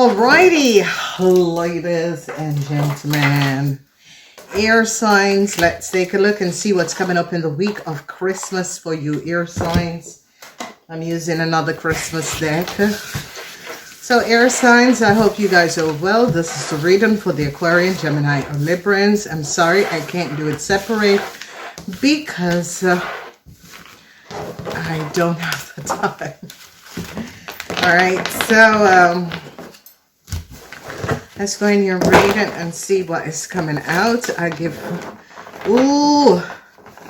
Alrighty, ladies and gentlemen, air signs. Let's take a look and see what's coming up in the week of Christmas for you air signs. I'm using another Christmas deck. So air signs, I hope you guys are well. This is the reading for the Aquarian, Gemini, or Librans. I'm sorry I can't do it separate because I don't have the time. Alright, so let's go in here, read it, and see what is coming out. I give,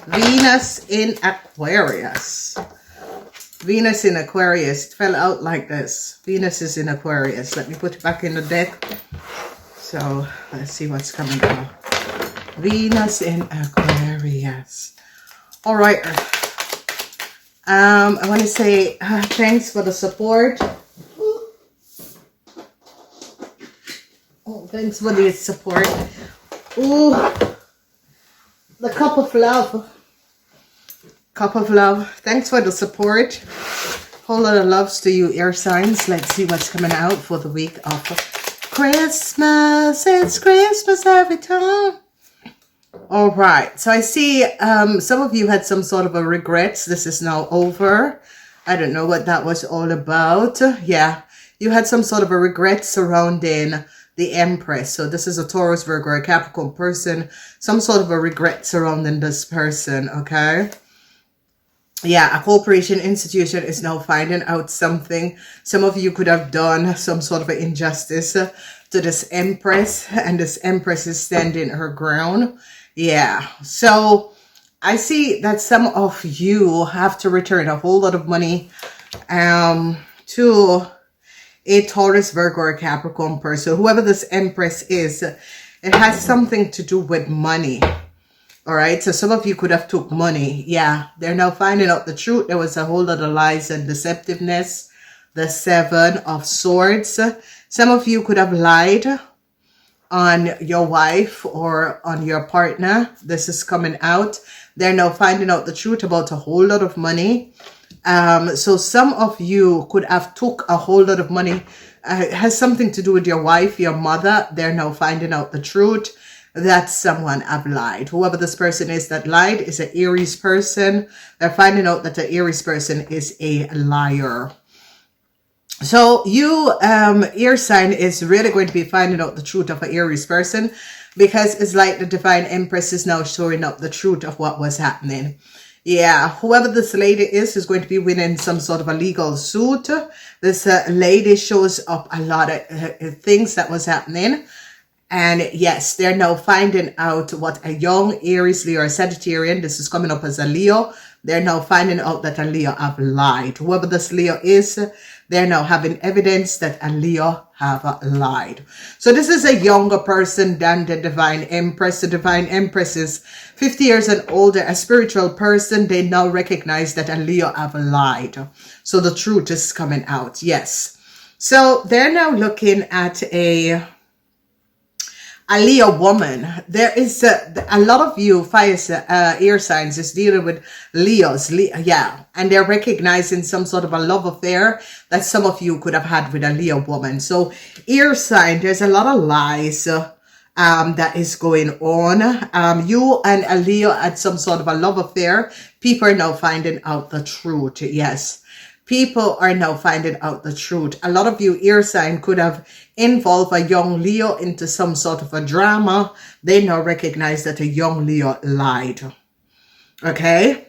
Venus in Aquarius. Venus in Aquarius. It fell out like this. Venus is in Aquarius. Let me put it back in the deck. So, let's see what's coming out. Venus in Aquarius. Alright. I want to say thanks for the support. Thanks for the support. Ooh, the cup of love. Cup of love. Thanks for the support. Whole lot of loves to you, air signs. Let's see what's coming out for the week of Christmas. It's Christmas every time. All right. So I see some of you had some sort of a regrets. This is now over. I don't know what that was all about. Yeah, you had some sort of a regret surrounding the Empress. So this is a Taurus, Virgo, or a Capricorn person. Some sort of a regret surrounding this person, okay? Yeah, a corporation institution is now finding out something. Some of you could have done some sort of an injustice to this Empress, and this Empress is standing her ground. Yeah, so I see that some of you have to return a whole lot of money to a Taurus, Virgo, or Capricorn person. Whoever this Empress is, it has something to do with money. All right, so some of you could have took money. Yeah, they're now finding out the truth. There was a whole lot of lies and deceptiveness. The Seven of Swords. Some of you could have lied on your wife or on your partner. This is coming out. They're now finding out the truth about a whole lot of money. So some of you could have took a whole lot of money. It has something to do with your wife, your mother. They're now finding out the truth that someone have lied. Whoever this person is that lied is an Aries person. They're finding out that the Aries person is a liar. So you, air sign, is really going to be finding out the truth of an Aries person, because it's like the Divine Empress is now showing up the truth of what was happening. Yeah, whoever this lady is going to be winning some sort of a legal suit. This lady shows up a lot of things that was happening. And yes, they're now finding out what a young Aries, Leo, or Sagittarian, this is coming up as a Leo. They're now finding out that a Leo have lied. Whoever this Leo is, they're now having evidence that a Leo have lied. So this is a younger person than the Divine Empress. The Divine Empress is 50 years and older, a spiritual person. They now recognize that a Leo have lied. So the truth is coming out. Yes. So they're now looking at a Leo woman. There is a lot of you fire air signs is dealing with Leos. Yeah, and they're recognizing some sort of a love affair that some of you could have had with a Leo woman. So air sign, there's a lot of lies that is going on. You and a Leo had some sort of a love affair. People are now finding out the truth. Yes. People are now finding out the truth. A lot of you air sign could have involved a young Leo into some sort of a drama. They now recognize that a young Leo lied. Okay.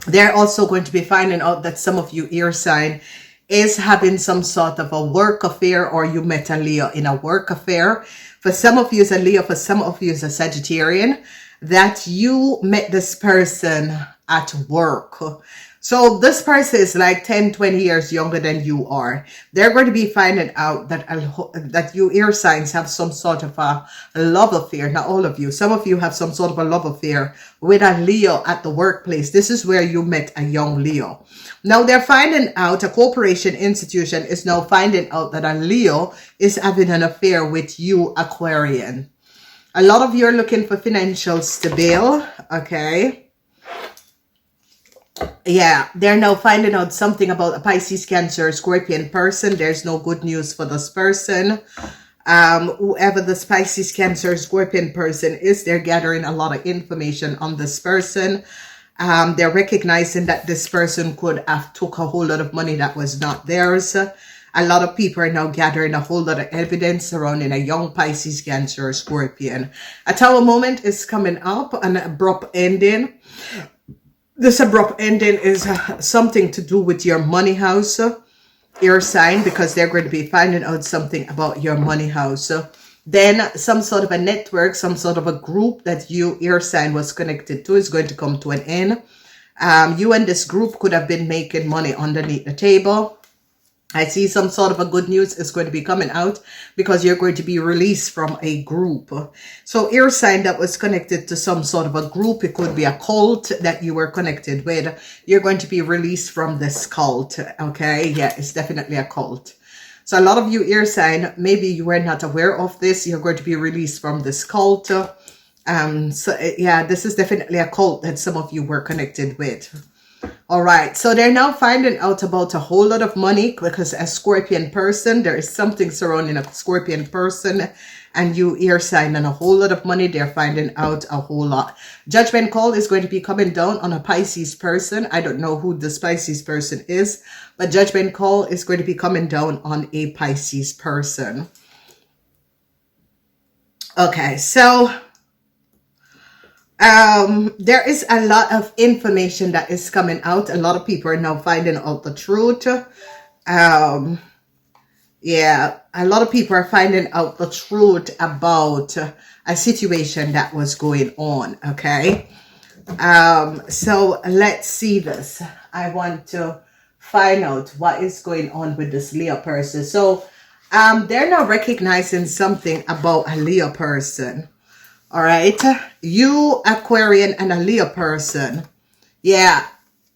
They're also going to be finding out that some of you air sign is having some sort of a work affair, or you met a Leo in a work affair. For some of you is a Leo, for some of you is a Sagittarian, that you met this person at work. So this person is like 10, 20 years younger than you are. They're going to be finding out that you air signs have some sort of a love affair. Not all of you. Some of you have some sort of a love affair with a Leo at the workplace. This is where you met a young Leo. Now they're finding out, a corporation institution is now finding out that a Leo is having an affair with you, Aquarian. A lot of you are looking for financial stability. Okay. Yeah, they're now finding out something about a Pisces, Cancer, Scorpion person. There's no good news for this person. Whoever the Pisces, Cancer, Scorpion person is, they're gathering a lot of information on this person. They're recognizing that this person could have took a whole lot of money that was not theirs. A lot of people are now gathering a whole lot of evidence surrounding a young Pisces, Cancer, Scorpion. A Tower moment is coming up, an abrupt ending. This abrupt ending is something to do with your money house, air sign, because they're going to be finding out something about your money house. Then some sort of a network, some sort of a group that you, air sign, was connected to is going to come to an end. You and this group could have been making money underneath the table. I see some sort of a good news is going to be coming out because you're going to be released from a group. So air sign that was connected to some sort of a group, it could be a cult that you were connected with. You're going to be released from this cult. Okay, yeah, it's definitely a cult. So a lot of you air sign, maybe you were not aware of this. You're going to be released from this cult. So yeah, this is definitely a cult that some of you were connected with. All right, so they're now finding out about a whole lot of money because a Scorpion person, there is something surrounding a Scorpion person and you air sign and a whole lot of money. They're finding out a whole lot. Judgment call is going to be coming down on a Pisces person. I don't know who this Pisces person is, but judgment call is going to be coming down on a Pisces person. Okay, so there is a lot of information that is coming out. A lot of people are now finding out the truth. Yeah, a lot of people are finding out the truth about a situation that was going on. Okay. So let's see this. I want to find out what is going on with this Leo person. So, they're now recognizing something about a Leo person. All right, you Aquarian and a Leo person, yeah,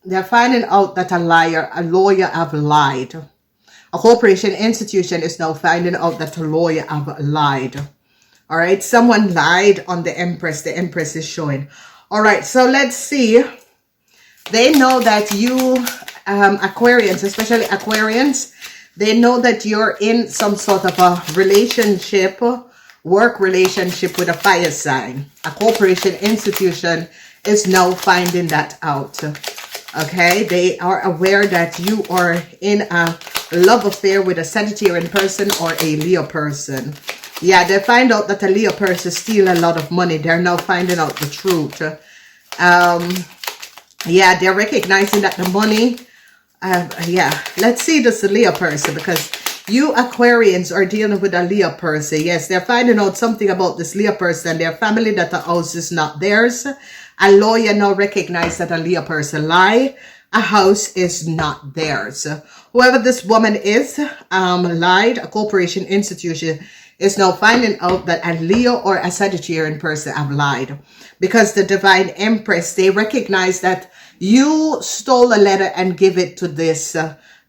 they're finding out that a lawyer have lied. A corporation institution is now finding out that a lawyer have lied. All right, someone lied on the Empress. The Empress is showing. All right, so let's see. They know that you Aquarians, especially Aquarians, they know that you're in some sort of a relationship, work relationship with a fire sign. A corporation institution is now finding that out. Okay, they are aware that you are in a love affair with a Sagittarian person or a Leo person. Yeah, they find out that a Leo person steal a lot of money. They're now finding out the truth. Yeah, they're recognizing that the money, yeah, let's see this Leo person, because you Aquarians are dealing with a Leo person. Yes, they're finding out something about this Leo person. Their family, that the house is not theirs. A lawyer now recognizes that a Leo person lie. A house is not theirs. Whoever this woman is, lied. A corporation institution is now finding out that a Leo or a Sagittarian person have lied. Because the Divine Empress, they recognize that you stole a letter and give it to this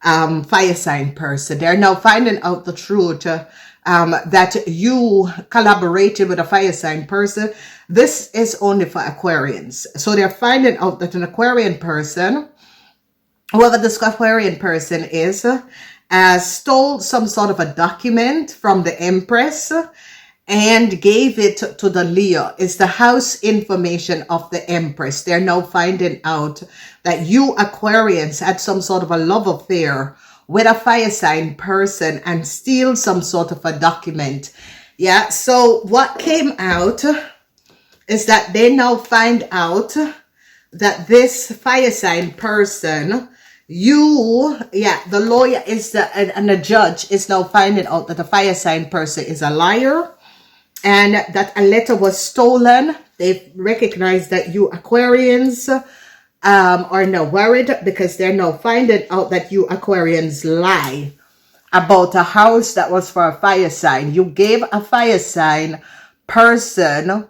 fire sign person. They're now finding out the truth that you collaborated with a fire sign person. This is only for Aquarians. So they're finding out that an Aquarian person, whoever this Aquarian person is, stole some sort of a document from the Empress and gave it to the Leo. It's the house information of the Empress. They're now finding out that you Aquarians had some sort of a love affair with a fire sign person and steal some sort of a document. Yeah, so what came out is that they now find out that this fire sign person, the lawyer is and the judge is now finding out that the fire sign person is a liar and that a letter was stolen. They've recognized that you Aquarians are now worried because they're now finding out that you Aquarians lie about a house that was for a fire sign. You gave a fire sign person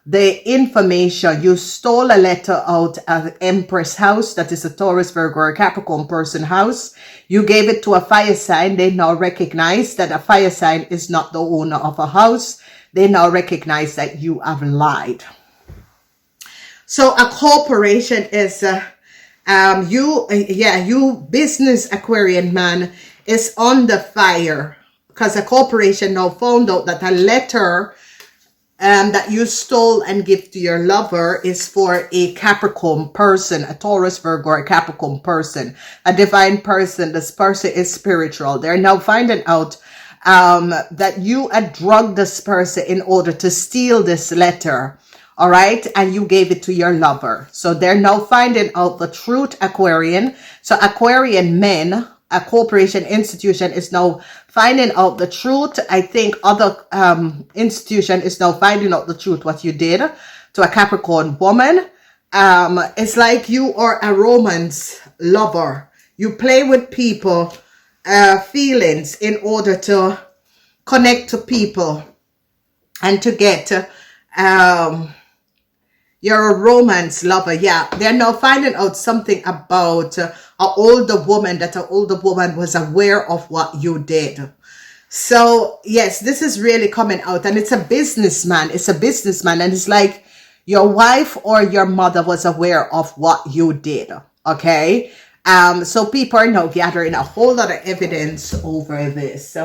the information. You stole a letter out of Empress house, that is a Taurus, Virgo, or Capricorn person house. You gave it to a fire sign. They now recognize that a fire sign is not the owner of a house. They now recognize that you have lied. So a corporation is You business Aquarian man is on the fire because a corporation now found out that a letter that you stole and give to your lover is for a Capricorn person, a Taurus, Virgo, or a Capricorn person, a divine person. This person is spiritual. They're now finding out that you had drugged this person in order to steal this letter. All right. And you gave it to your lover. So they're now finding out the truth, Aquarian. So Aquarian men, a corporation institution is now finding out the truth. I think other institution is now finding out the truth, what you did to a Capricorn woman. It's like you are a romance lover. You play with people feelings in order to connect to people and to get you're a romance lover. Yeah, they're now finding out something about an older woman, that an older woman was aware of what you did. So yes, this is really coming out, and it's a businessman. It's a businessman, and it's like your wife or your mother was aware of what you did. Okay. So people are now gathering a whole lot of evidence over this.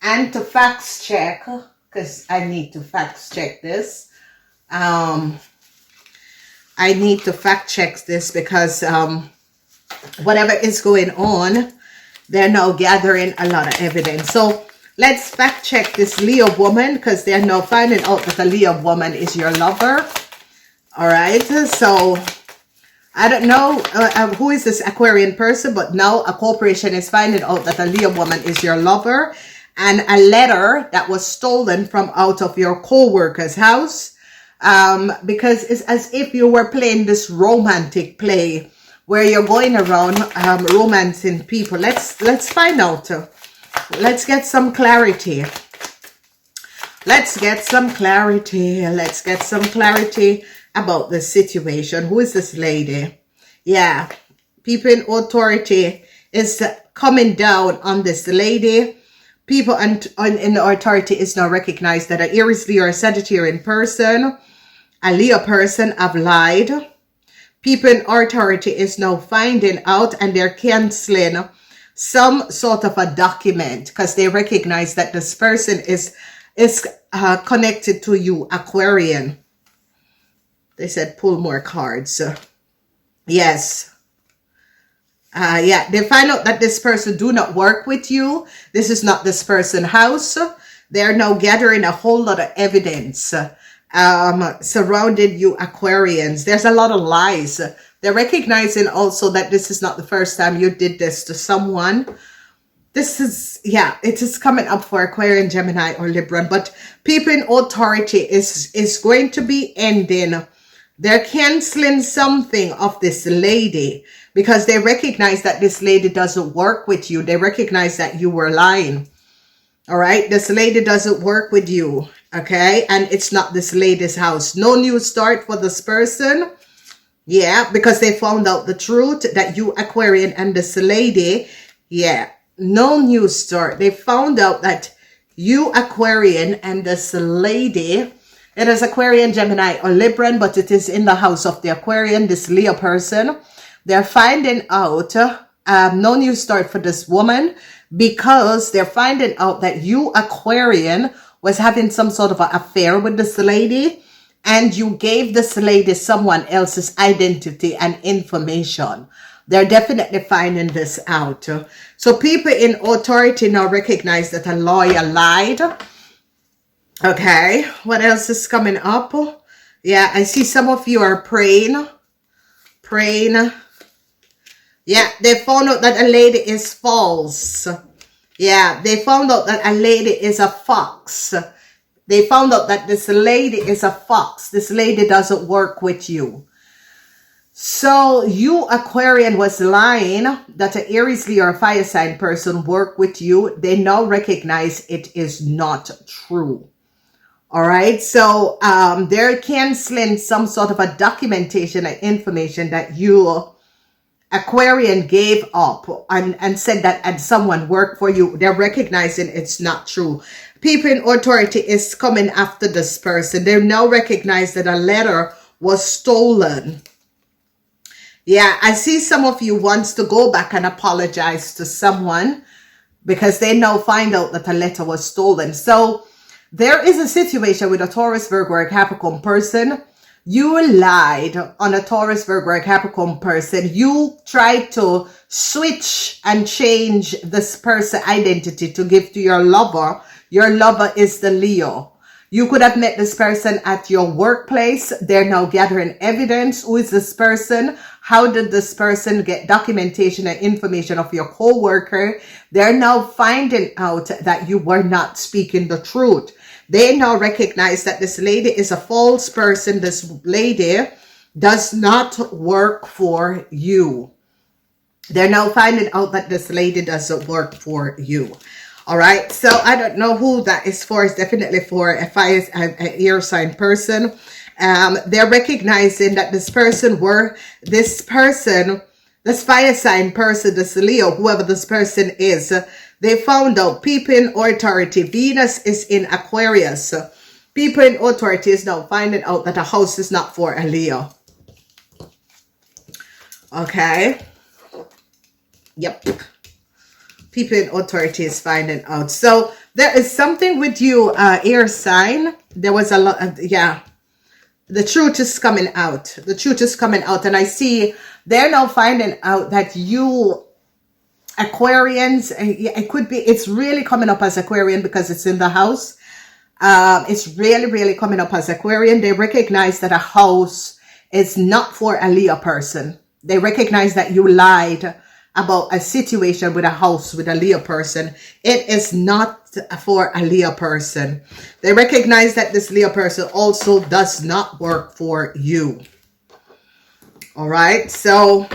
And to fact check, because I need to fact check this. I need to fact check this because whatever is going on, they're now gathering a lot of evidence. So let's fact check this Leo woman, because they're now finding out that a Leo woman is your lover. All right. So I don't know who is this Aquarian person, but now a corporation is finding out that a Leo woman is your lover, and a letter that was stolen from out of your co-worker's house. Because it's as if you were playing this romantic play where you're going around romancing people. Let's find out. Let's get some clarity. Let's get some clarity. Let's get some clarity about the situation. Who is this lady? Yeah, people in authority is coming down on this lady. People in the authority is now recognized that an Aries, Leo, or Sagittarian person, a Leo person, have lied. People in authority is now finding out, and they're canceling some sort of a document because they recognize that this person is connected to you, Aquarian. They said pull more cards. Yes. Yeah, they find out that this person do not work with you. This is not this person's house. They're now gathering a whole lot of evidence surrounding you, Aquarians. There's a lot of lies. They're recognizing also that this is not the first time you did this to someone. This is, yeah, it is coming up for Aquarian, Gemini, or Libra. But people in authority is going to be ending. They're canceling something of this lady because they recognize that this lady doesn't work with you. They recognize that you were lying. All right. This lady doesn't work with you. Okay. And it's not this lady's house. No new start for this person. Yeah. Because they found out the truth that you, Aquarian, and this lady. Yeah. No new start. They found out that you, Aquarian, and this lady, it is Aquarian, Gemini, or Libran, but it is in the house of the Aquarian, this Leo person. They're finding out no new start for this woman because they're finding out that you, Aquarian, was having some sort of an affair with this lady, and you gave this lady someone else's identity and information. They're definitely finding this out. So people in authority now recognize that a lawyer lied. Okay, what else is coming up? Yeah, I see some of you are praying. Yeah, they found out that a lady is false. Yeah, they found out that a lady is a fox. They found out that this lady is a fox. This lady doesn't work with you. So you, Aquarian, was lying that an Aries, Leo, or fire sign person work with you. They now recognize it is not true. All right. So they're canceling some sort of a documentation and information that you, Aquarian, gave up and said that and someone worked for you. They're recognizing it's not true. People in authority is coming after this person. They now recognize that a letter was stolen. Yeah, I see some of you wants to go back and apologize to someone because they now find out that a letter was stolen. So there is a situation with a Taurus, Virgo, or Capricorn person. You lied on a Taurus, Virgo, or Capricorn person. You tried to switch and change this person's identity to give to your lover. Your lover is the Leo. You could have met this person at your workplace. They're now gathering evidence. Who is this person? How did this person get documentation and information of your co-worker? They're now finding out that you were not speaking the truth. They now recognize that this lady is a false person. This lady does not work for you. They're now finding out that this lady doesn't work for you. All right. So I don't know who that is for. It's definitely for a fire, an air sign person. They're recognizing that this fire sign person, this Leo, whoever this person is, they found out people in authority. Venus is in Aquarius. People in authority is now finding out that a house is not for a Leo. Okay. Yep. People in authority is finding out. So there is something with you, air sign. There was a lot, yeah. The truth is coming out. The truth is coming out. And I see they're now finding out that you Aquarians, it could be, it's really coming up as Aquarian because it's in the house. It's really coming up as Aquarian. They recognize that a house is not for a Leo person. They recognize that you lied about a situation with a house with a Leo person. It is not for a Leo person. They recognize that this Leo person also does not work for you. All right. So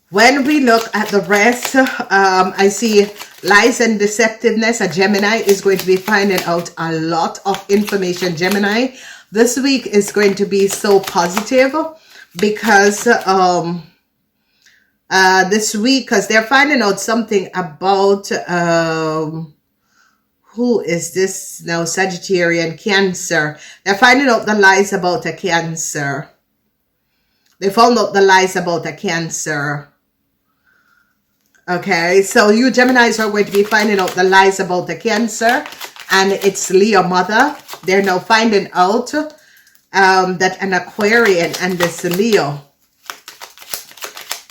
when we look at the rest, I see lies and deceptiveness. A Gemini is going to be finding out a lot of information. Gemini, this week is going to be so positive because this week, because they're finding out something about who is this now? Sagittarian, Cancer. They're finding out the lies about a Cancer. They found out the lies about a Cancer. Okay, so you Geminis are going to be finding out the lies about the Cancer and its Leo mother. They're now finding out that an Aquarian and this Leo.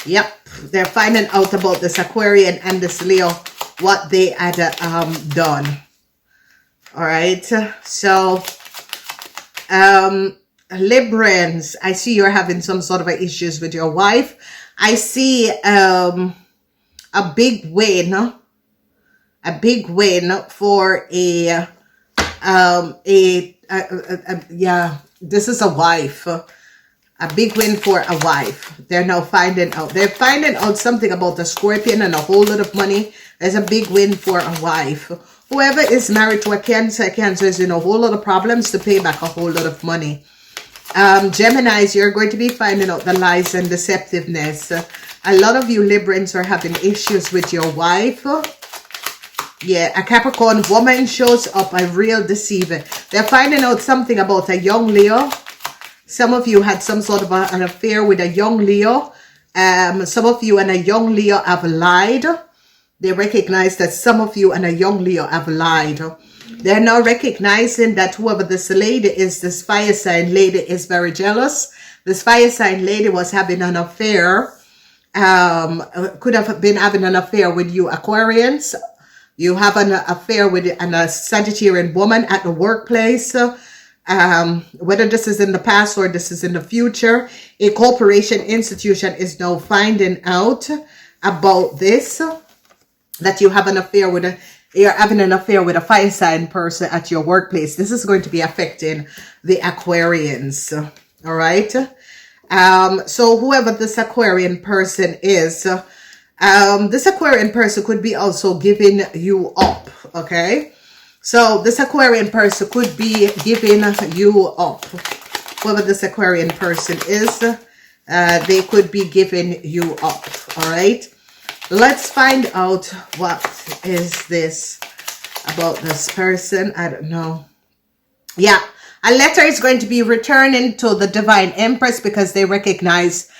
Yep, they're finding out about this Aquarian and this Leo, what they had done. All right, so Librans, I see you're having some sort of issues with your wife. I see a big win for yeah, this is a wife. A big win for a wife. They're now finding out. They're finding out something about a Scorpion and a whole lot of money. There's a big win for a wife. Whoever is married to a Cancer, Cancer is in a whole lot of problems to pay back a whole lot of money. Geminis, you're going to be finding out the lies and deceptiveness. A lot of you Librans are having issues with your wife. Yeah, a Capricorn woman shows up, a real deceiver. They're finding out something about a young Leo. Some of you had some sort of an affair with a young Leo. Some of you and a young Leo have lied. They recognize that some of you and a young Leo have lied. They're now recognizing that whoever this lady is, this fire sign lady, is very jealous. This fire sign lady was having an affair. Could have been having an affair with you Aquarians. You have an affair with a Sagittarian woman at the workplace. Whether this is in the past or this is in the future, a corporation institution is now finding out about this, that you have an affair with you're having an affair with a fire sign person at your workplace. This is going to be affecting the Aquarians. All right. So whoever this Aquarian person is, this Aquarian person could be also giving you up. Okay. So this Aquarian person could be giving you up. Whoever this Aquarian person is, they could be giving you up. All right. Let's find out what is this about this person. I don't know. Yeah. A letter is going to be returning to the Divine Empress because they recognize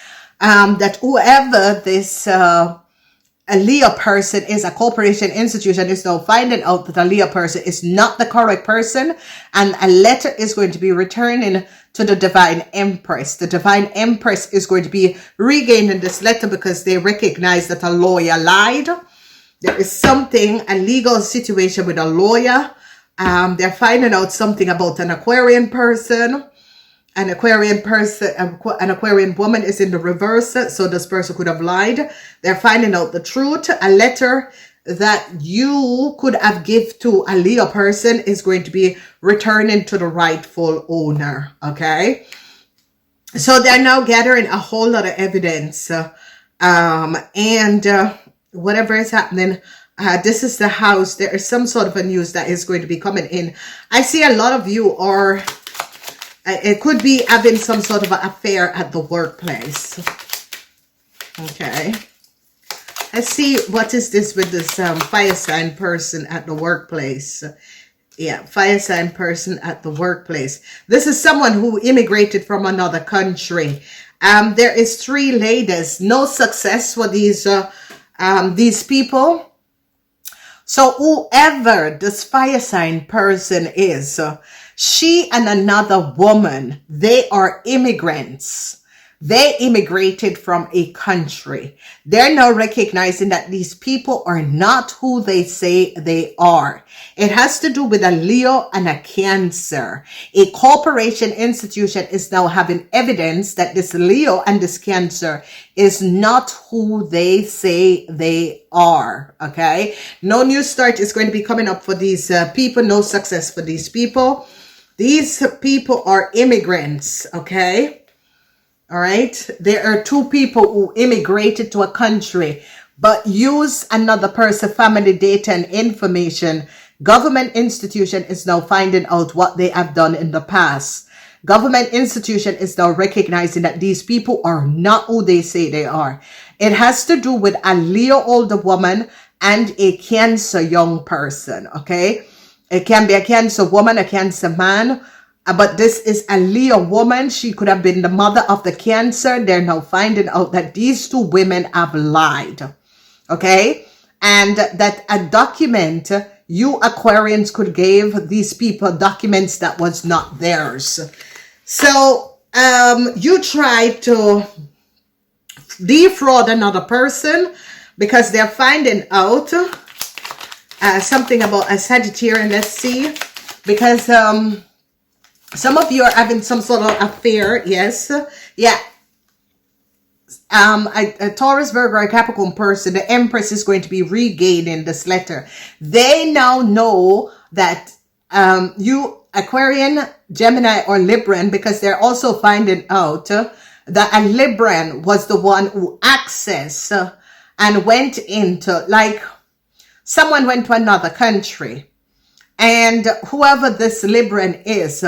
that whoever this a Leo person is, a corporation, institution, is now finding out that a Leo person is not the correct person, and a letter is going to be returning to the Divine Empress. The Divine Empress is going to be regaining this letter because they recognize that a lawyer lied. There is something, a legal situation with a lawyer. They're finding out something about an Aquarian person. An Aquarian person, an Aquarian woman is in the reverse, so this person could have lied. They're finding out the truth. A letter that you could have given to a Leo person is going to be returning to the rightful owner, okay? So they're now gathering a whole lot of evidence, whatever is happening, this is the house. There is some sort of a news that is going to be coming in. I see a lot of you are... it could be having some sort of an affair at the workplace. Okay. Let's see, what is this with this fire sign person at the workplace? Yeah, fire sign person at the workplace. This is someone who immigrated from another country. There is 3 ladies. No success for these people. So whoever this fire sign person is, she and another woman, they are immigrants. They immigrated from a country. They're now recognizing that these people are not who they say they are. It has to do with a Leo and a Cancer. A corporation institution is now having evidence that this Leo and this Cancer is not who they say they are. Okay. No new start is going to be coming up for these people. No success for these people. These people are immigrants. Okay. All right. There are 2 people who immigrated to a country, but use another person's family data and information. Government institution is now finding out what they have done in the past. Government institution is now recognizing that these people are not who they say they are. It has to do with a Leo older woman and a Cancer young person. Okay. It can be a Cancer woman, a Cancer man. But this is a Leo woman. She could have been the mother of the Cancer. They're now finding out that these 2 women have lied. Okay. And that a document, you Aquarians could give these people documents that was not theirs. So you tried to defraud another person because they're finding out something about a Sagittarian. Let's see. Because some of you are having some sort of affair. Yes. Yeah. A Taurus, Virgo, or Capricorn person, the Empress is going to be regaining this letter. They now know that you Aquarian, Gemini, or Libran, because they're also finding out that a Libran was the one who accessed and went into, like, someone went to another country, and whoever this Libran is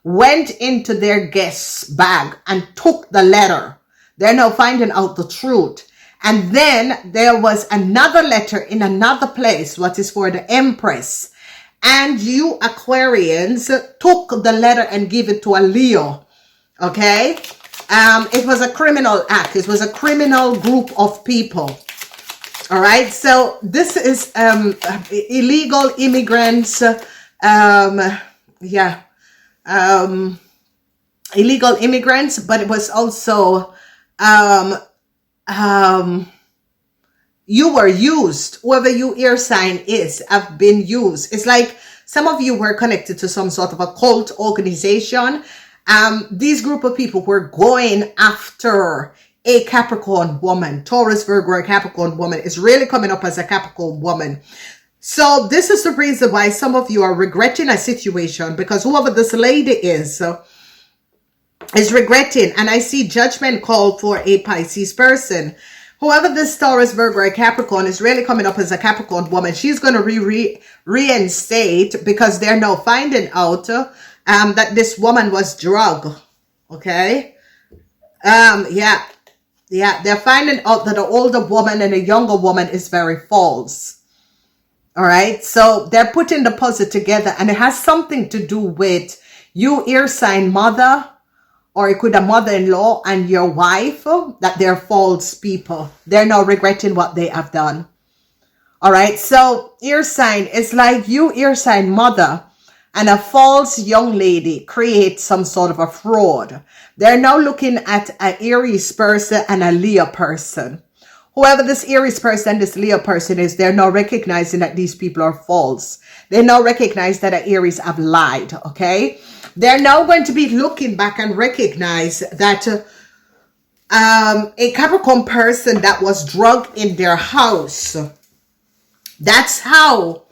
went into their guest's bag and took the letter. They're now finding out the truth. And then there was another letter in another place, what is for the Empress. And you Aquarians took the letter and gave it to a Leo. Okay. It was a criminal act. It was a criminal group of people. All right. So this is illegal immigrants. Illegal immigrants, but it was also you were used. Whoever your ear sign is have been used. It's like some of you were connected to some sort of a cult organization. These group of people were going after a Capricorn woman. Taurus, Virgo, or Capricorn woman is really coming up as a Capricorn woman. So this is the reason why some of you are regretting a situation, because whoever this lady is regretting. And I see judgment called for a Pisces person. Whoever this Taurus, Virgo, or Capricorn is really coming up as a Capricorn woman. She's going to reinstate because they're now finding out that this woman was drugged. Okay. Yeah. They're finding out that the older woman and the younger woman is very false. All right. So they're putting the puzzle together, and it has something to do with you air sign mother, or it could a mother-in-law and your wife, that they're false people. They're now regretting what they have done. All right. So air sign is like you air sign mother and a false young lady create some sort of a fraud. They're now looking at an Aries person and a Leo person. Whoever this Aries person, this Leo person is, they're now recognizing that these people are false. They now recognize that the Aries have lied. Okay. They're now going to be looking back and recognize that a Capricorn person that was drugged in their house, that's how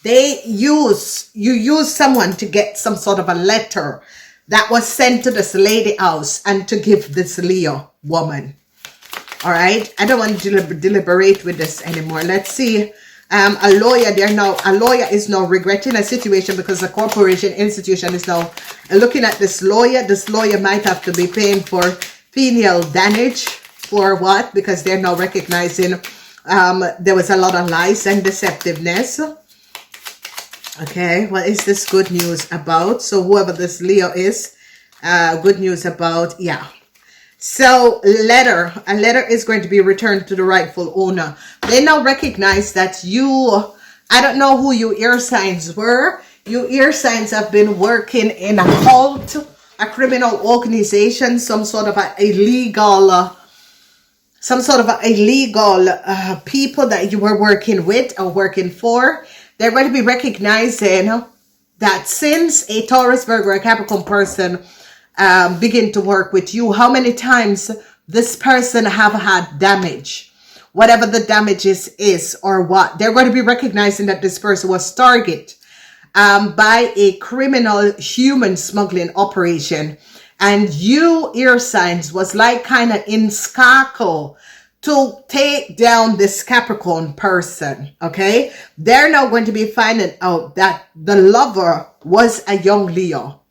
you use someone to get some sort of a letter that was sent to this lady house and to give this Leo woman. All right. I don't want to deliberate with this anymore. Let's see. A lawyer is now regretting a situation because the corporation institution is now looking at this lawyer. This lawyer might have to be paying for penial damage. For what? Because they're now recognizing there was a lot of lies and deceptiveness. Okay, what is this good news about? So whoever this Leo is, good news about, yeah. So a letter is going to be returned to the rightful owner. They now recognize that I don't know who you air signs were. You air signs have been working in a cult, a criminal organization, some sort of illegal people that you were working with or working for. They're going to be recognizing that since a Taurus, Virgo, or Capricorn person begin to work with you, how many times this person have had damage, whatever the damage is or what. They're going to be recognizing that this person was targeted by a criminal human smuggling operation, and you air signs was like kind of in scaco to take down this Capricorn person. Okay, they're now going to be finding out that the lover was a young Leo.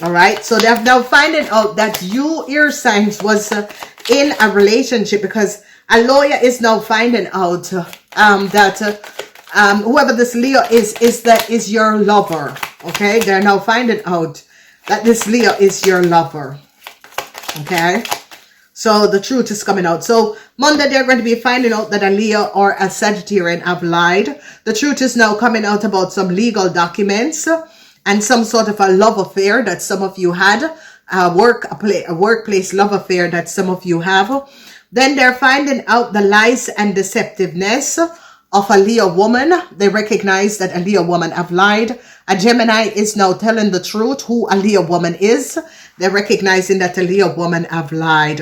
All right, so they're now finding out that you air signs was in a relationship, because a lawyer is now finding out that whoever this Leo is your lover. Okay, they're now finding out that this Leo is your lover. Okay, so the truth is coming out. So Monday they're going to be finding out that a Leo or a Sagittarian have lied. The truth is now coming out about some legal documents and some sort of a love affair that some of you had, a workplace love affair that some of you have. Then they're finding out the lies and deceptiveness of a Leo woman. They recognize that a Leo woman have lied. A Gemini is now telling the truth who a Leo woman is. They're recognizing that a Leo woman have lied.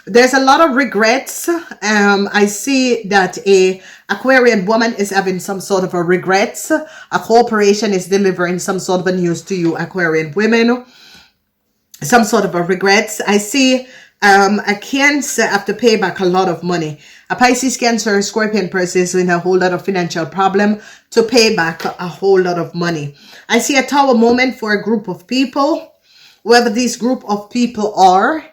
There's a lot of regrets. I see that a Aquarian woman is having some sort of a regrets. A corporation is delivering some sort of a news to you, Aquarian women. Some sort of a regrets. I see a Cancer have to pay back a lot of money. A Pisces, Cancer, Scorpion person is in a whole lot of financial problem to pay back a whole lot of money. I see a Tower moment for a group of people. Whoever these group of people are,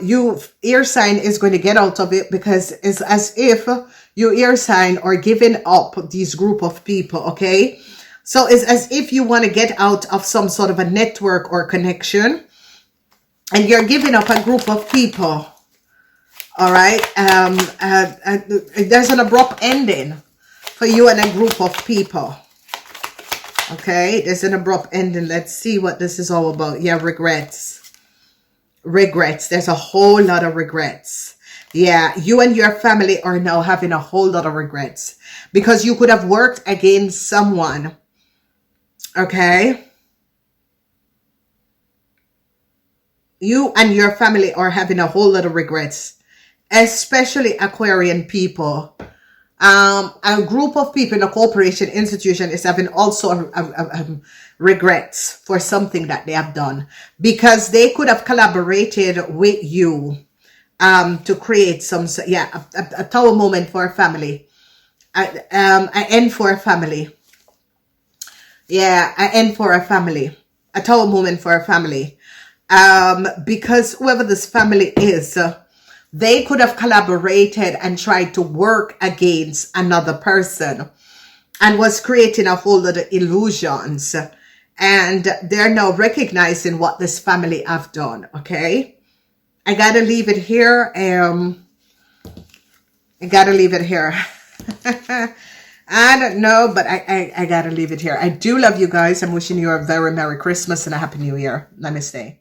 you air sign is going to get out of it, because it's as if you air sign or giving up these group of people. Okay, so it's as if you want to get out of some sort of a network or connection, and you're giving up a group of people. All right, there's an abrupt ending for you and a group of people. Okay, there's an abrupt ending. Let's see what this is all about. Yeah, regrets. There's a whole lot of regrets. Yeah, you and your family are now having a whole lot of regrets, because you could have worked against someone. Okay, you and your family are having a whole lot of regrets, especially Aquarian people. A group of people in a corporation institution is having also regrets for something that they have done, because they could have collaborated with you to create some, yeah, a Tower moment for a family, an end for a family. Yeah, an end for a family, a Tower moment for a family, because whoever this family is, they could have collaborated and tried to work against another person and was creating a whole lot of illusions And they're now recognizing what this family have done, okay? I gotta leave it here. I gotta leave it here. I don't know, but I gotta leave it here. I do love you guys. I'm wishing you a very Merry Christmas and a Happy New Year. Namaste.